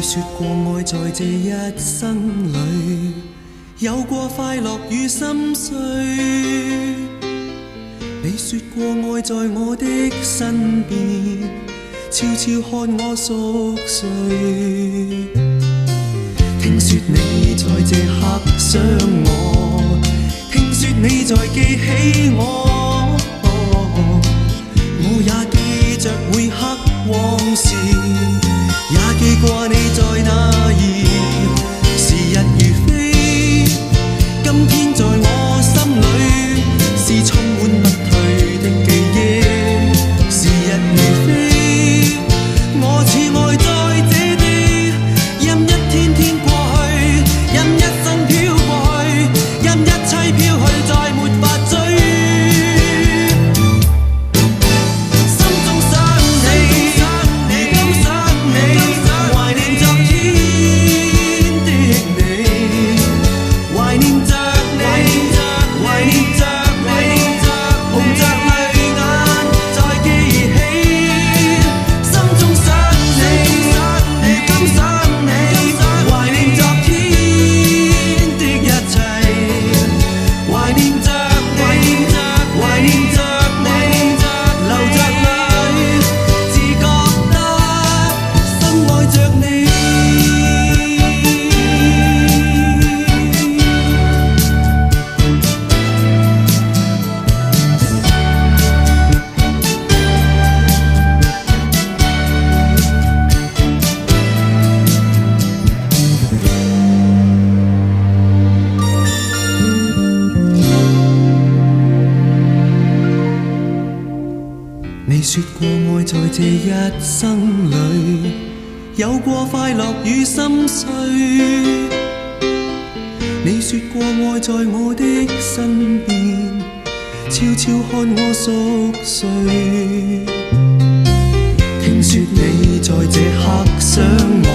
你說過愛在這一生裏有過快樂與心碎，你說過愛在我的身邊，悄悄看我熟睡。聽說你在這刻想我，聽說你在記起我，我也記着每刻往事，也記掛你在哪兒。時日如飛，今天在我心裏是充滿不退的記憶。時日如飛，我似愛在這地，任一天天過去，任一生飄過去，任一切飄去，再沒法追。心中想你，如今想你，懷念昨天的你，懷念着你，懷念着你，紅着淚眼再記起。心中想你，如今想你，懷念昨天的一切，懷念着你，懷念着你，流着淚，只覺得深愛着你。你說過愛在這一生裏有過快樂與心碎，你說過愛在我的身邊，悄悄看我熟睡。聽說你在這刻想我，